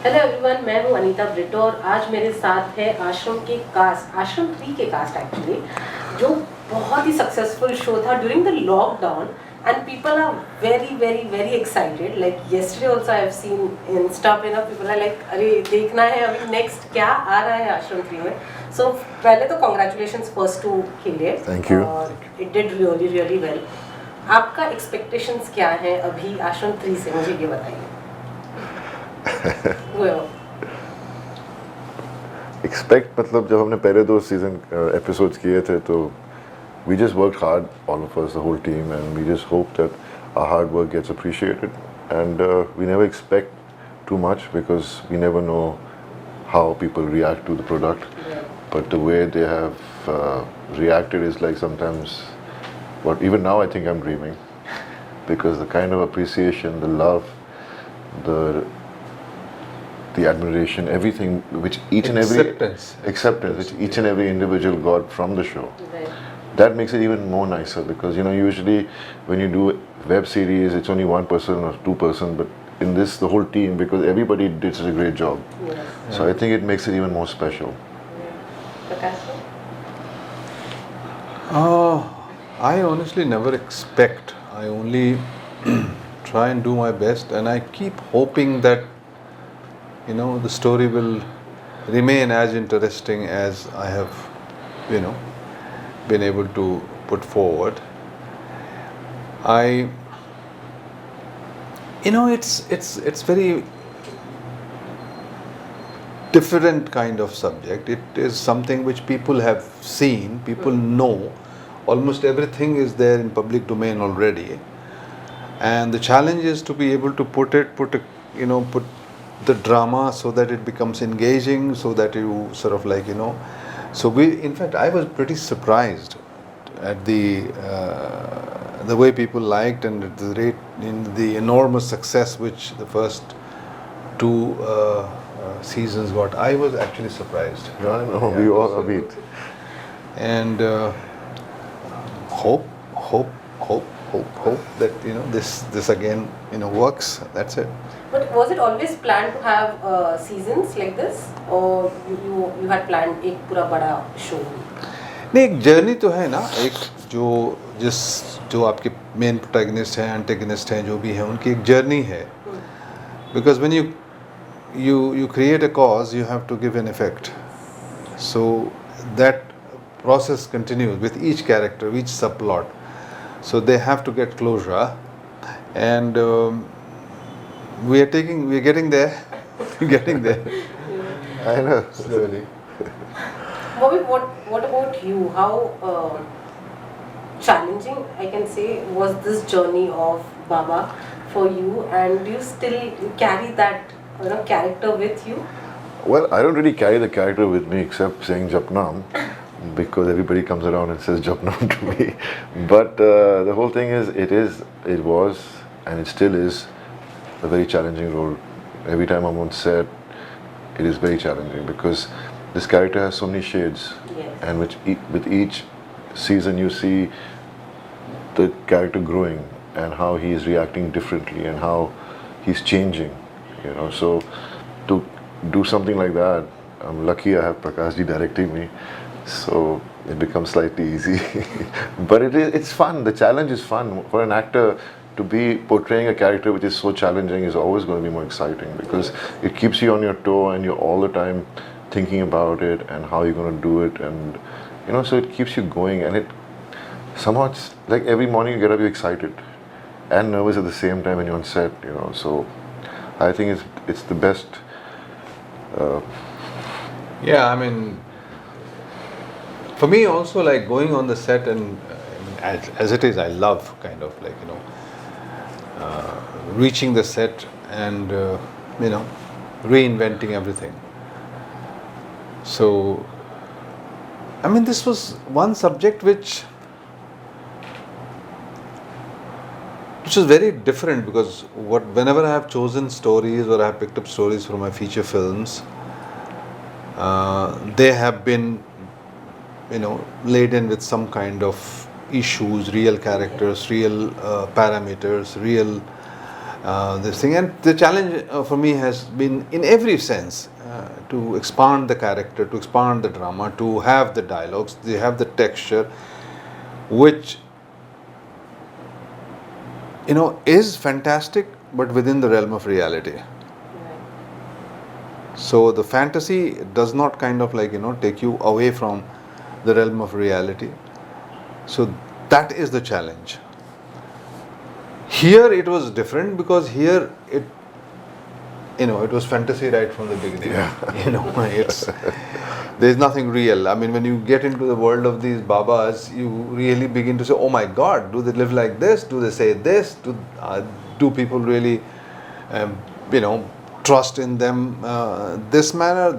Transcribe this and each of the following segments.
Hello everyone, मैं हूँ Anita Brito और आज मेरे साथ है आश्रम के कास्ट, आश्रम 3 के कास्ट एक्चुअली, जो बहुत ही सक्सेसफुल शो था during the lockdown and people are very very very excited. Like yesterday also I have seen Insta पे ना, पीपल आर लाइक अरे देखना है अभी नेक्स्ट क्या आ रहा है आश्रम 3 में. सो पहले तो कॉन्ग्रेचुलेशंस फर्स्ट टू के लिए. Thank you. It did really really well. आपका एक्सपेक्टेशंस क्या है अभी आश्रम 3 से, मुझे ये बताइए. एक्सपेक्ट मतलब जब हमने पहले 2 सीजन एपिसोड्स किए थे तो we just worked hard, all of us, the whole team, and we just hope that our hard work gets appreciated, and we never expect too much because we never know how people react to the product. Yeah. But the way they have reacted is like sometimes what even now I think I'm dreaming because the kind of appreciation, the love, the admiration, everything which each and every acceptance which each and every individual got from the show. Right. That makes it even more nicer because usually when you do web series it's only one person or two person, but in this the whole team, because everybody did such a great job. Yes. So I think it makes it even more special. Prakashjha? I honestly never expect. I only try and do my best, and I keep hoping that the story will remain as interesting as I have been able to put forward. It's very different kind of subject. It is something which people have seen, people know. Almost everything is there in public domain already, and the challenge is to be able to put the drama so that it becomes engaging, so that you sort of so in fact I was pretty surprised at the way people liked and at the rate in the enormous success which the first 2 seasons got. I was actually surprised. Yeah, I know. We all a bit. And hope that this again works. That's it. But was it always planned to have seasons like this, or you had planned एक पूरा बड़ा show? नहीं, एक journey तो है ना, एक जो आपके मेन प्रोटैगनिस्ट हैं, एंटेगनिस्ट हैं, जो भी हैं, उनकी एक जर्नी है. Because when you create a cause, you have to give an effect. So that process continues with each character, each subplot. So they have to get closure, and we're getting there. Getting there. I know. Slowly. Bobby, what about you? How challenging, I can say, was this journey of Baba for you, and do you still carry that character with you? Well, I don't really carry the character with me except saying Japnam because everybody comes around and says Japnam to me. But the whole thing is, it was, and it still is a very challenging role. Every time I'm on set, it is very challenging because this character has so many shades. Yes. And with each season you see the character growing and how he is reacting differently and how he's changing. So to do something like that, I'm lucky I have Prakashji directing me, so it becomes slightly easy. But it's fun. The challenge is fun for an actor. To be portraying a character which is so challenging is always going to be more exciting because it keeps you on your toe and you're all the time thinking about it and how you're going to do it, and so it keeps you going, and it somehow it's like every morning you get up, you're excited and nervous at the same time when you're on set. So I think it's the best. Yeah, I mean, for me also, like going on the set, and as it is, I love kind of reaching the set and reinventing everything. So I mean, this was one subject which was very different because whenever I have chosen stories or I have picked up stories from my feature films, they have been laden with some kind of issues, real characters, real parameters, real this thing. And the challenge for me has been in every sense to expand the character, to expand the drama, to have the dialogues, to have the texture, which is fantastic, but within the realm of reality. So the fantasy does not kind of take you away from the realm of reality. So that is the challenge. Here it was different because here it was fantasy right from the beginning. It's there's nothing real. I mean, when you get into the world of these Babas, you really begin to say, oh my God, do they live like this? Do they say this? Do people really, trust in them this manner?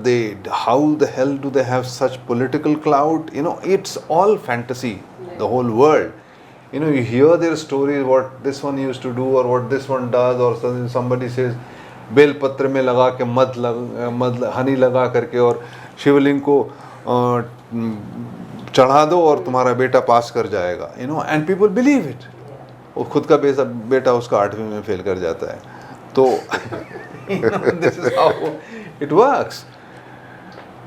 How the hell do they have such political clout? It's all fantasy, the whole world. You hear their stories, what this one used to do or what this one does, or somebody says, बेल पत्र में लगा के मध हनी लगा करके और शिवलिंग को चढ़ा दो और तुम्हारा बेटा पास कर जाएगा, and people believe it. वो खुद का बेटा उसका 8वीं में फेल कर जाता है. तो this is how it works.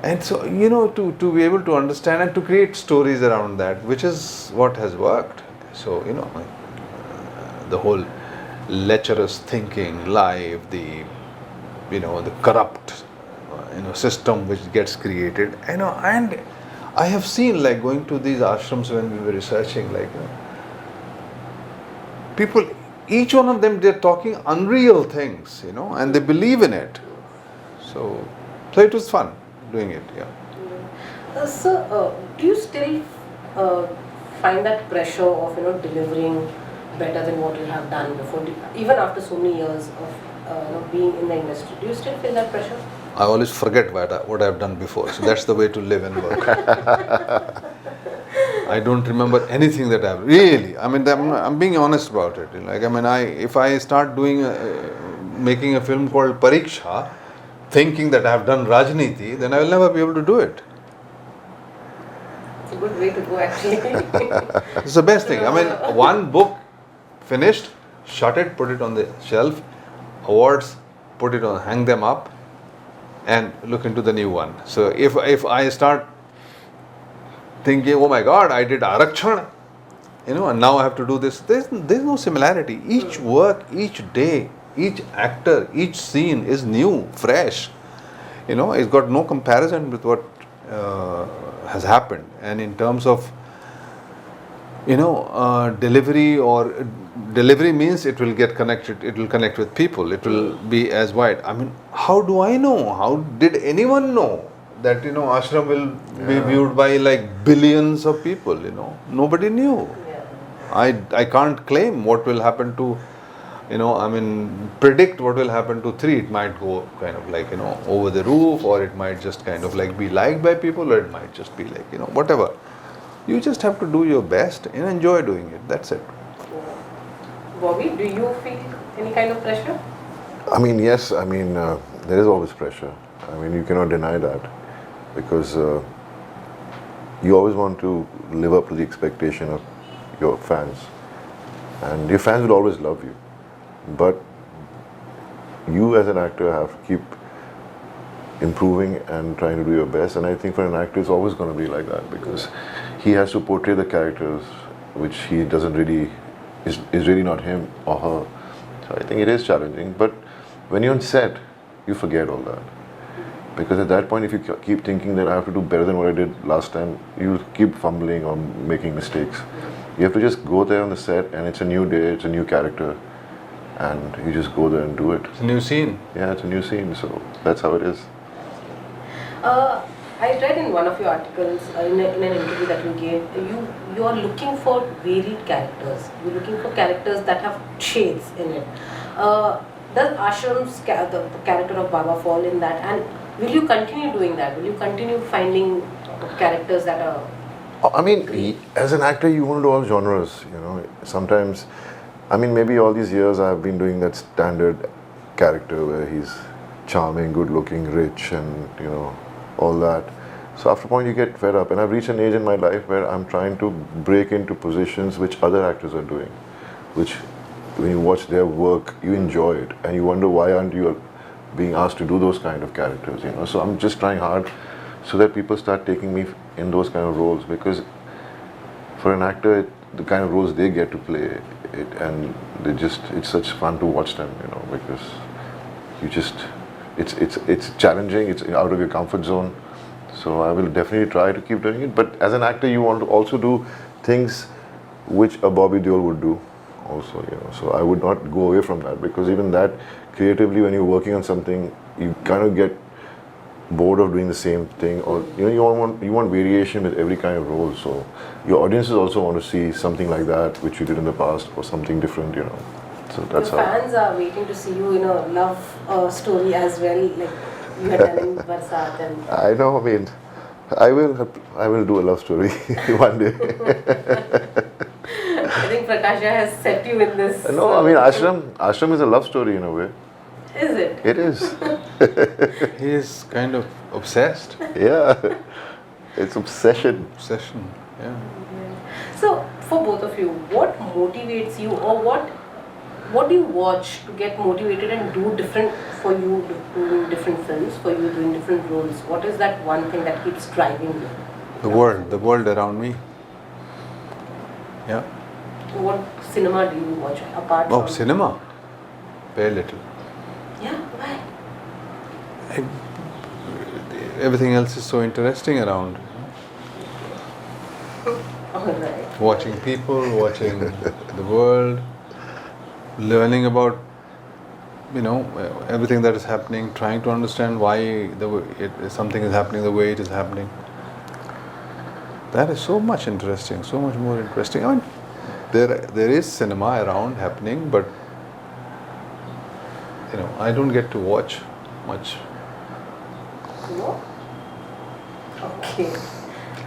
And so to be able to understand and to create stories around that, which is what has worked. So the whole lecherous thinking life, the corrupt system which gets created, and I have seen, like, going to these ashrams when we were researching, people, each one of them, they're talking unreal things, and they believe in it. So it was fun doing it. So do you still find that pressure of delivering better than what you have done before, even after so many years of being in the industry? Do you still feel that pressure? I always forget what I've done before, so that's the way to live and work. I don't remember anything that I've really. I mean, I'm being honest about it. If I start making a film called Prakashjha, thinking that I've done Rajniti, then I will never be able to do it. It's a good way to go, actually. It's the best thing. One book finished, shut it, put it on the shelf, awards, hang them up, and look into the new one. So if I start thinking, oh my God, I did Arakshana, and now I have to do this, there's no similarity. Each work, each day, each actor, each scene is new, fresh. It's got no comparison with what has happened. And in terms of delivery means it will get connected, it will connect with people, it will be as wide. How do I know? How did anyone know that Ashram will be viewed by billions of people? Nobody knew. I can't claim what will happen to predict what will happen to 3. It might go kind of over the roof, or it might just kind of be liked by people, or it might just be whatever. You just have to do your best and enjoy doing it. That's it. Bobby, do you feel any kind of pressure? Yes. There is always pressure. You cannot deny that, because you always want to live up to the expectation of your fans, and your fans will always love you. But you as an actor have to keep improving and trying to do your best. And I think for an actor it's always going to be like that, because he has to portray the characters which he doesn't really, is really not him or her. So I think it is challenging. But when you're on set, you forget all that. Because at that point, if you keep thinking that I have to do better than what I did last time, you'll keep fumbling or making mistakes. You have to just go there on the set, and it's a new day, it's a new character, and you just go there and do it. It's a new scene. Yeah, it's a new scene, so that's how it is. I read in one of your articles, in an interview that you gave, you are looking for varied characters. You're looking for characters that have shades in it. Does Ashram's the character of Baba fall in that? And will you continue doing that? Will you continue finding characters that are... As an actor, you want to do all genres, Sometimes, maybe all these years I've been doing that standard character where he's charming, good-looking, rich, and, all that. So after a point, you get fed up. And I've reached an age in my life where I'm trying to break into positions which other actors are doing, which when you watch their work, you enjoy it, and you wonder why aren't you being asked to do those kind of characters, you know. So I'm just trying hard so that people start taking me in those kind of roles, because for an actor, the kind of roles they get to play, and it's such fun to watch them, you know, because you just, it's challenging, it's out of your comfort zone. So I will definitely try to keep doing it. But as an actor, you want to also do things which a Bobby Deol would do also, you know. So I would not go away from that, because even that, creatively, when you're working on something, you kind of get bored of doing the same thing, or you know, you want variation with every kind of role. So your audiences also want to see something like that which you did in the past, or something different, you know. So that's the fans are waiting to see you in a love story as well, like you had done in Barsat. And I know. I mean, I will do a love story one day. I think prakashjha has set you in this. No, I mean, Ashram is a love story in a way. Is it? It is. He is kind of obsessed. Yeah, it's obsession. Obsession, yeah. So, for both of you, what motivates you, or what do you watch to get motivated and do different for you, doing different films, for you doing different roles? What is that one thing that keeps driving you? The world around me. Yeah. What cinema do you watch apart from? Oh, cinema. Very little. Yeah, why? Everything else is so interesting around. All right. Watching people, watching the world, learning about, you know, everything that is happening, trying to understand why something is happening the way it is happening. That is so much interesting, so much more interesting. I mean, there is cinema around happening, but you know, I don't get to watch much. No? Okay.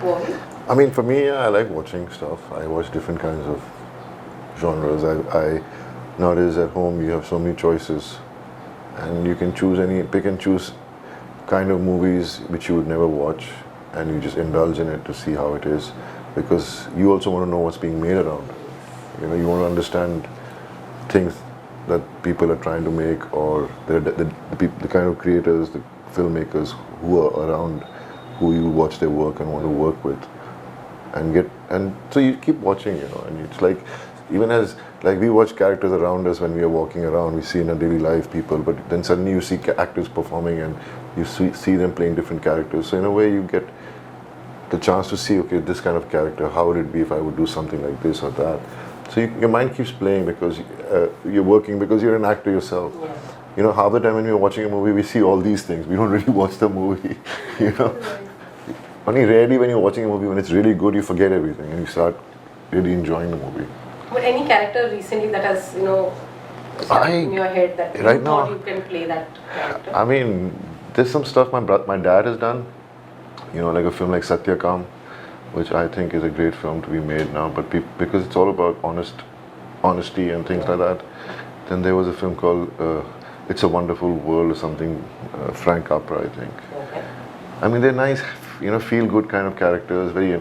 Bobby? I mean, for me, I like watching stuff. I watch different kinds of genres. I nowadays at home you have so many choices, and you can pick and choose kind of movies which you would never watch, and you just indulge in it to see how it is, because you also want to know what's being made around. You know, you want to understand things that people are trying to make, or the kind of creators, the filmmakers who are around, who you watch their work and want to work with, and so you keep watching, you know, and it's like, even as like we watch characters around us when we are walking around, we see in our daily life people, but then suddenly you see actors performing and you see them playing different characters. So in a way you get the chance to see, okay, this kind of character, how would it be if I would do something like this or that. So your mind keeps playing, because you're working, because you're an actor yourself. Yeah. You know, half the time when we're watching a movie, we see all these things. We don't really watch the movie, you know. Only rarely when you're watching a movie, when it's really good, you forget everything and you start really enjoying the movie. But any character recently that has, you know, stuck in your head that you right thought now, you can play that character? I mean, there's some stuff my dad has done, you know, like a film like Satyakam, which I think is a great film to be made now, but because it's all about honesty and things like that. Then there was a film called It's a Wonderful World or something, Frank Capra, I think. Okay. I mean, they're nice, you know, feel-good kind of characters, very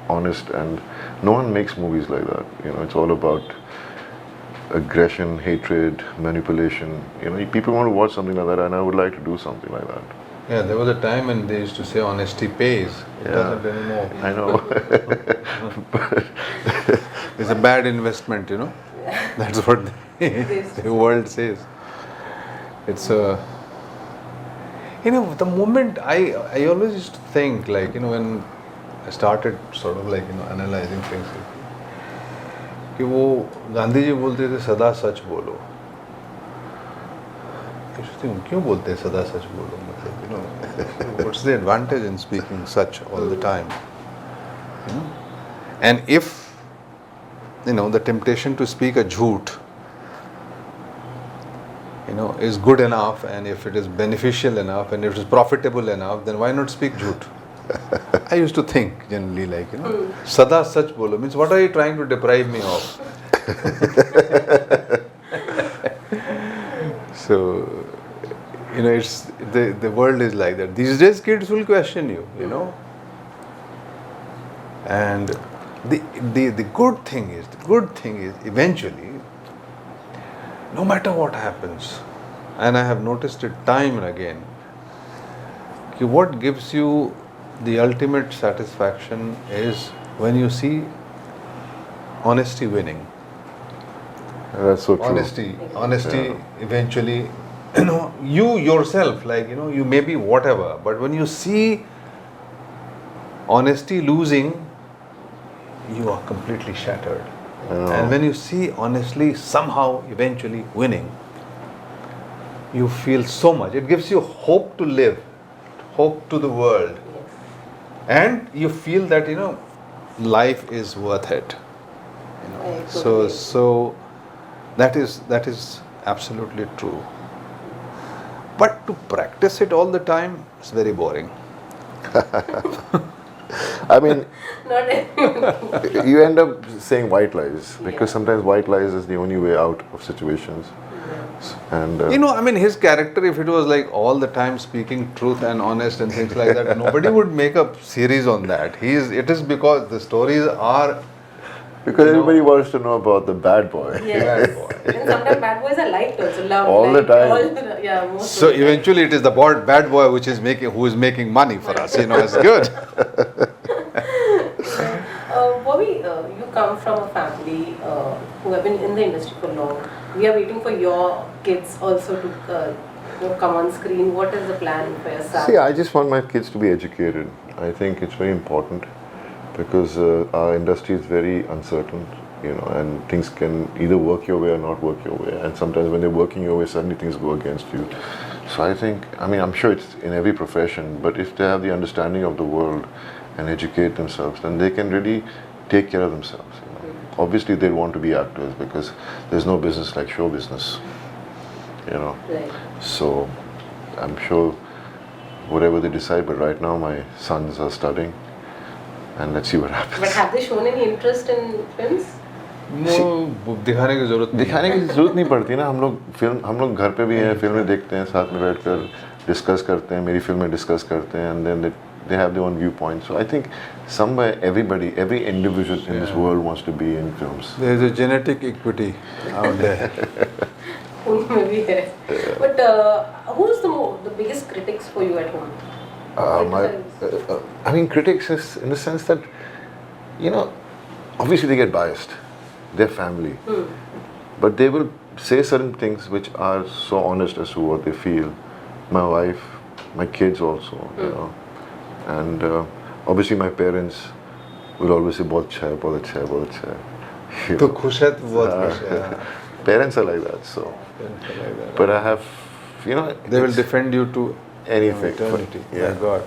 honest, and no one makes movies like that. You know, it's all about aggression, hatred, manipulation. You know, people want to watch something like that, and I would like to do something like that. Yeah, there was a time when they used to say honesty pays. It doesn't anymore. I know. It's a bad investment, you know. That's what the world says. It's a, you know, the moment I always used to think, like, you know, when I started sort of like, you know, analyzing things, कि वो गांधी जी बोलते थे सदा सच बोलो. क्यों बोलते हैं सदा सच बोलो, मतलब, you know, what's the advantage in speaking such all the time? You know? And if, you know, the temptation to speak a jhoot, you know, is good enough, and if it is beneficial enough, and if it is profitable enough, then why not speak jhoot? I used to think generally, like, you know, sada sach bolo means, what are you trying to deprive me of? So, you know, it's the world is like that. These days kids will question you, you know. And the good thing is eventually no matter what happens, and I have noticed it time and again, what gives you the ultimate satisfaction is when you see honesty winning. That's so true. Honesty eventually, you yourself, you may be whatever, but when you see honesty losing, you are completely shattered. And when you see honestly somehow eventually winning, you feel so much. It gives you hope to live, hope to the world, and you feel that life is worth it. So that is absolutely true. But to practice it all the time is very boring. I mean, Not everyone. you end up saying white lies because sometimes white lies is the only way out of situations. And his character, if it was like all the time speaking truth and honest and things like that, nobody would make a series on that. It is because the stories are because everybody wants to know about the bad boy. Yes. And sometimes bad boys are liked also, loved. All the time. Most so of the time. eventually it is the bad boy who is making money for us. It's good. Bobby, you come from a family who have been in the industry for long. We are waiting for your kids also to come on screen. What is the plan for your son? See, I just want my kids to be educated. I think it's very important because our industry is very uncertain, and things can either work your way or not work your way. And sometimes when they're working your way, suddenly things go against you. So I think, I'm sure it's in every profession, but if they have the understanding of the world and educate themselves, then they can really take care of themselves. Obviously, they want to be actors because there's no business like show business. Right. So I'm sure whatever they decide, but right now my sons are studying and let's see what happens. But have they shown any interest in films? दिखाने की जरूरत दिखाने की जरूरत नहीं पड़ती ना. हम लोग घर पे भी हैं, फिल्में देखते हैं, साथ में बैठकर डिस्कस करते हैं, मेरी फिल्में डिस्कस करते हैं, and then they have their own viewpoint. So I think somewhere every individual in this world wants to be in films. There is a genetic equity out there. Maybe yes. But who's the biggest critics for you at home? Critics is in the sense that, obviously they get biased. They're family. But they will say certain things which are so honest as to what they feel. My wife, my kids also, And obviously my parents will always say, बहुत अच्छा है, बहुत अच्छा है, बहुत अच्छा है. तो खुश है तो बहुत खुश है. Parents are like that, so. But I have, they will defend you to anything. Eternity. Yeah. My God.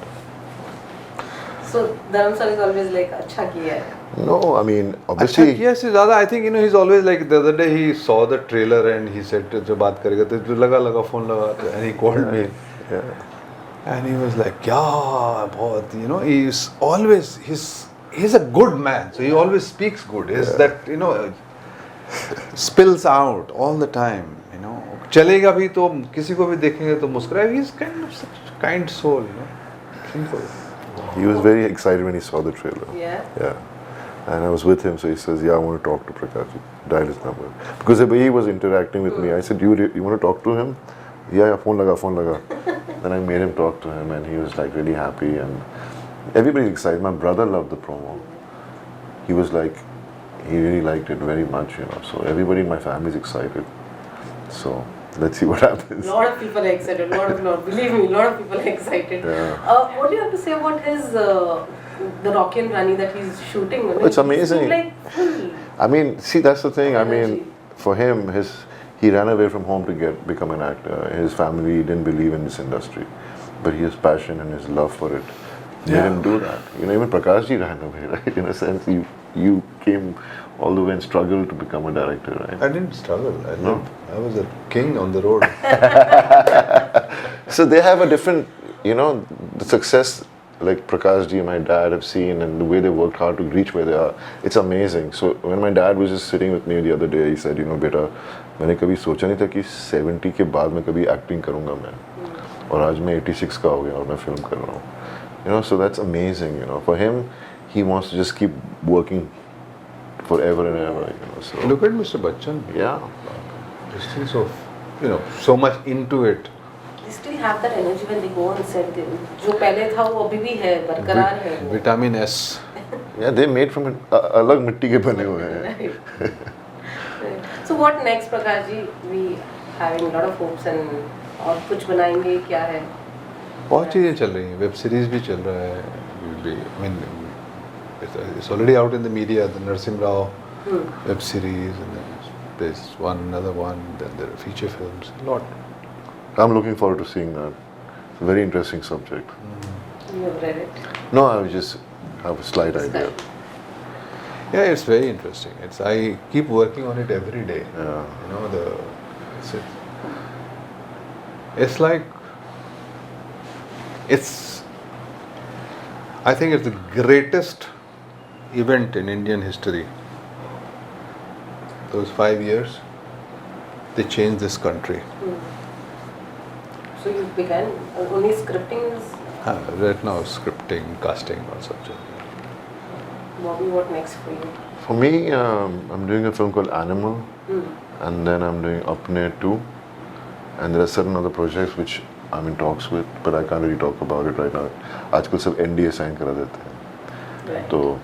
So Dharam sir is always like, अच्छा किया है. No, अच्छा obviously. किया से ज़्यादा, I think he's always like, the other day he saw the trailer and he said जब बात करेगा तो लगा phone लगा, and he called me. Yeah. And he was like, yeah, बहुत, he's always, he's a good man, so he always speaks good. He's that, spills out all the time, चलेगा भी तो किसी को भी देखेंगे तो मुस्कुराए. He's kind of such a kind soul, Simple. He was very excited when he saw the trailer. Yeah. Yeah. And I was with him, so he says, yeah, I want to talk to Prakash. Dial his number. Because the way he was interacting with me, I said, you want to talk to him? Yeah, phone laga. Then I made him talk to him and he was like really happy and everybody's excited. My brother loved the promo. He was like, he really liked it very much, So everybody in my family is excited. So let's see what happens. A lot of people are excited. Believe me, a lot of people are excited. Yeah. What do you have to say about his the Rocky and Rani that he's shooting? It's amazing. See, that's the thing. Energy. For him, he ran away from home to become an actor. His family didn't believe in this industry, but his passion and his love for it made him do that. Even Prakashji ran away, right? In a sense, you came all the way and struggled to become a director, right? I didn't struggle. I was a king on the road. So they have a different, the success like Prakashji and my dad have seen and the way they worked hard to reach where they are. It's amazing. So when my dad was just sitting with me the other day, he said, बेटा, मैंने कभी सोचा नहीं था कि 70 के बाद मैं कभी एक्टिंग करूँगा मैं. और आज मैं 86 का हो गया और मैं फिल्म कर रहा हूँ. So that's amazing. For him, he wants to just keep working forever and ever. So look at Mr. Bachchan. Yeah. They're still so, so much into it. They still have that energy when they go on set. जो पहले था वो अभी भी है, बरकरार है वो. Vitamin S. Yeah, they made from it. अलग मिट्टी के बने हुए हैं. Right. So what next, Prakash ji? We having a lot of hopes and और कुछ बनाएंगे क्या है? बहुत चीज़ें चल रही हैं. वेब सीरीज भी चल रहा है. I mean, it's already out in the media. The Narsim Rao web series, and then there's another one. Then there are feature films. A lot. I'm looking forward to seeing that. It's a very interesting subject. You have read it? No, I just have a slight idea. Yeah, it's very interesting. I keep working on it every day. Yeah. It's like I think it's the greatest event in Indian history. Those 5 years, they changed this country. So you began only scripting is. Right now, scripting, casting, all such. Bobby, what next for you? For me, I'm doing a film called Animal, and then I'm doing Apne 2, and there are certain other projects which I'm in talks with, but I can't really talk about it right now. आजकल सब NDA sign करा देते हैं, Right. तो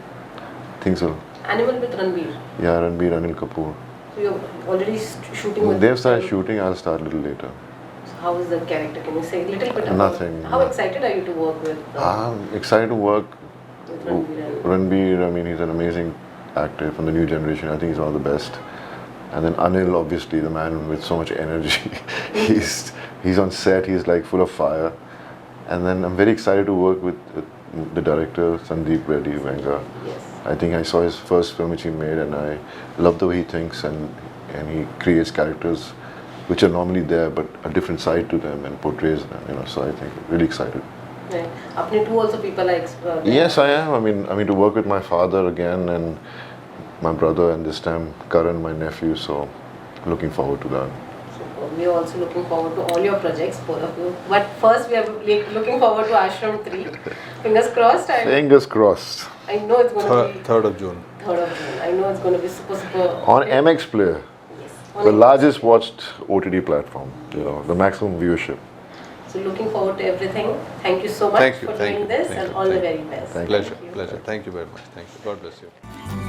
things will. Animal with Ranbir. Yeah, Ranbir, Anil Kapoor. So you're already shooting with. They've started shooting. I'll start a little later. So how is the character? Can you say a little bit about? Nothing. How excited are you to work with? I'm excited to work With Ranbir and. Ranbir. I mean, he's an amazing actor from the new generation. I think he's one of the best. And then Anil, obviously, the man with so much energy. he's on set. He's like full of fire. And then I'm very excited to work with the director Sandeep Reddy Venga. Yes. I think I saw his first film which he made, and I love the way he thinks, and he creates characters which are normally there, but a different side to them, and portrays them. So I think really excited. Right. Apne 2 also people are. Yes, I am. I mean to work with my father again, and my brother, and this time Karan, my nephew. So looking forward to that. So we are also looking forward to all your projects, both of you. But first, we are looking forward to Ashram 3. Fingers crossed. Fingers crossed. I know it's going to be 3rd of June. 3rd of June. I know it's going to be super. On MX Player, Yes. the largest watched OTT platform. The maximum viewership. So looking forward to everything. Thank you so much Thank you, for thank doing you, this, thank and you, all the thank very best. Thank you. Pleasure. Thank you very much. Thank you. God bless you.